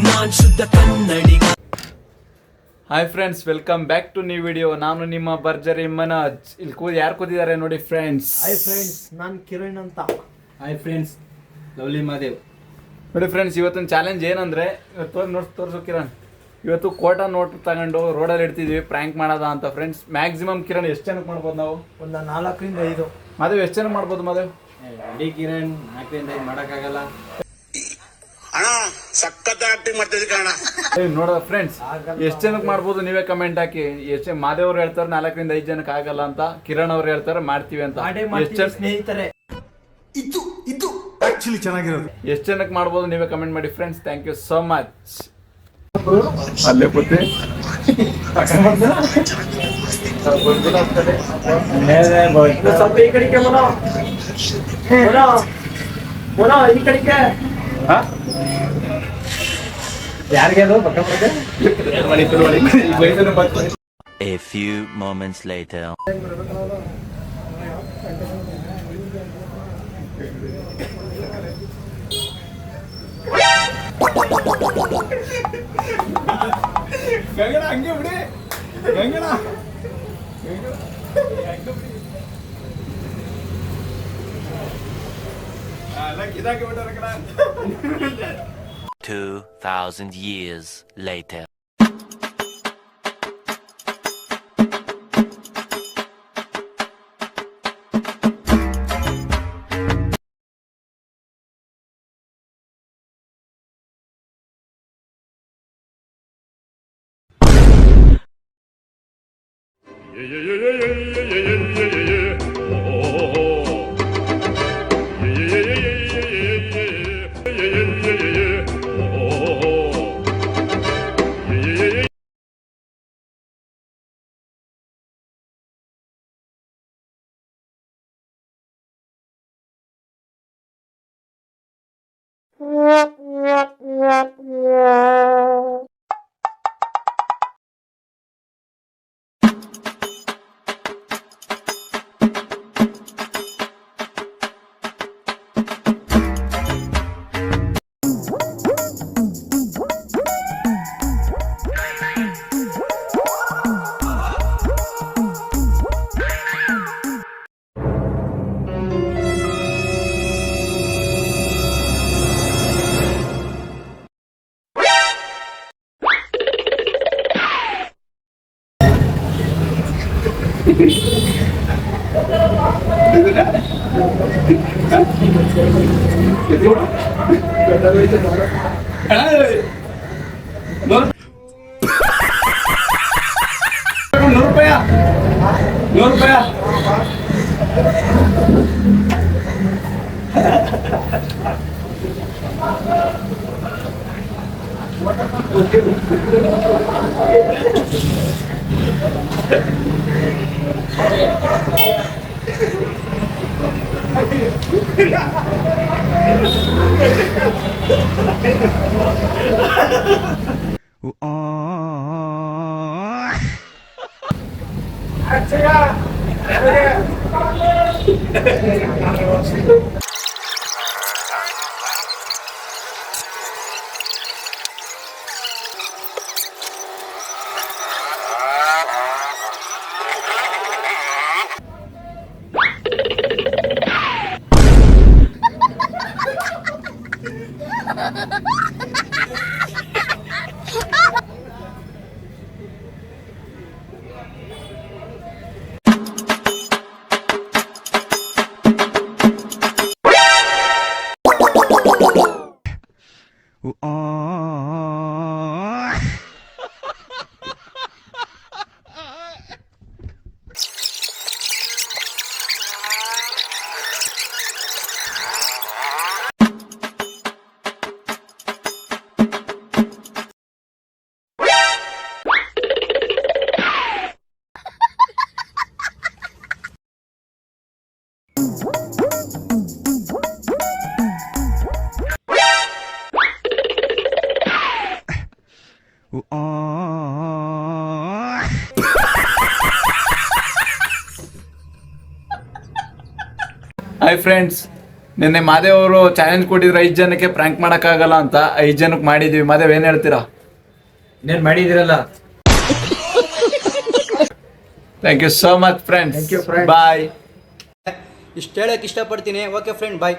ನಾನ್ ಶುದ್ಧ ಕನ್ನಡಿಗ. Hi friends, welcome back to new video. ನಾನು ನಿಮ್ಮ ಭರ್ಜರಿ ಮನೋಜ್. ಇಲ್ಲಿ ಯಾರು ಕೂತಿದ್ದಾರೆ ನೋಡಿ ಫ್ರೆಂಡ್ಸ್. ಹಾಯ್ ಫ್ರೆಂಡ್ಸ್, ನಾನು ಕಿರಣ್ ಅಂತ. Hi friends, lovely Madev. ನೋಡಿ ಫ್ರೆಂಡ್ಸ್, ಇವತ್ತಿನ ಚಾಲೆಂಜ್ ಏನಂದ್ರೆ, ತೋರಿಸು ಕಿರಣ್. ಇವತ್ತು ಕೋಟಾ ನೋಟ್ ತಗೊಂಡು ರೋಡಲ್ಲಿ ಇಡ್ತಿದ್ವಿ, ಪ್ರ್ಯಾಂಕ್ ಮಾಡೋದ ಅಂತ ಫ್ರೆಂಡ್ಸ್. ಮ್ಯಾಕ್ಸಿಮಮ್ ಕಿರಣ್ ಎಷ್ಟು ಜನಕ್ಕೆ ಮಾಡ್ಬೋದು ನಾವು? ಒಂದು 4 ರಿಂದ 5. ಮಾದೇವ್ ಎಷ್ಟು ಜನಕ್ಕೆ ಮಾಡ್ಬೋದು ಮಾದೇವ್? ಡಿ ಕಿರಣ್ 4 ರಿಂದ 5 ಮಾಡೋಕ್ಕಾಗಲ್ಲ ಅಣ್ಣ. ಸಖತ್ ಆಕ್ಟಿಂಗ್ ಮಾಡ್ತಿದ್ದೆ ಕಣ. ನೋಡ ಫ್ರೆಂಡ್ಸ್, ಎಷ್ಟು ಜನಕ್ಕೆ ಮಾಡ್ಬೋದು ನೀವೇ ಕಮೆಂಟ್ ಹಾಕಿ. ಎಷ್ಟು ಮಾದೇವ್ ಅವ್ರು ಹೇಳ್ತಾರೆ 4 ರಿಂದ 5 ಜನಕ್ಕೆ ಆಗಲ್ಲ ಅಂತ, ಕಿರಣ್ ಅವ್ರು ಹೇಳ್ತಾರೆ ಮಾಡ್ತೀವಿ ಅಂತ. ಸ್ನೇಹಿತರೆ, ಇದು ಆಕ್ಚುಲಿ ಚೆನ್ನಾಗಿರೋದು. ಎಷ್ಟು ಜನಕ್ಕೆ ಮಾಡ್ಬೋದು ನೀವೇ ಕಮೆಂಟ್ ಮಾಡಿ friends. Thank you so much. ಅಲ್ಲೇ ಕೂತಿ ಸ್ವಲ್ಪ ಈ ಕಡೆಗೆ ಈ ಕಡೆಗೆ ಯಾರಿಗೆ ಅದು A few moments later. ಗಂಗಣ ಹಂಗೆ ಬಿಡಿ, ಗಂಗಣ 2000 years later. ₹100. Hi friends, ನಿನ್ನೆ ಮಾದೇವ್ ಅವರು ಚಾಲೆಂಜ್ ಕೊಟ್ಟಿದ್ರು 5 ಜನಕ್ಕೆ ಪ್ರ್ಯಾಂಕ್ ಮಾಡೋಕ್ಕಾಗಲ್ಲ ಅಂತ. 5 ಜನಕ್ಕೆ ಮಾಡಿದ್ವಿ. ಮಾದೇವ್ ಏನು ಹೇಳ್ತೀರಾ? ಇನ್ನೇನ್ ಮಾಡಿದಿರಲ್ಲ. Thank you so much friends. Thank you, friends. Bye. ಇಷ್ಟು ಹೇಳಕ್ಕೆ ಇಷ್ಟಪಡ್ತೀನಿ. ಓಕೆ ಫ್ರೆಂಡ್, ಬಾಯ್.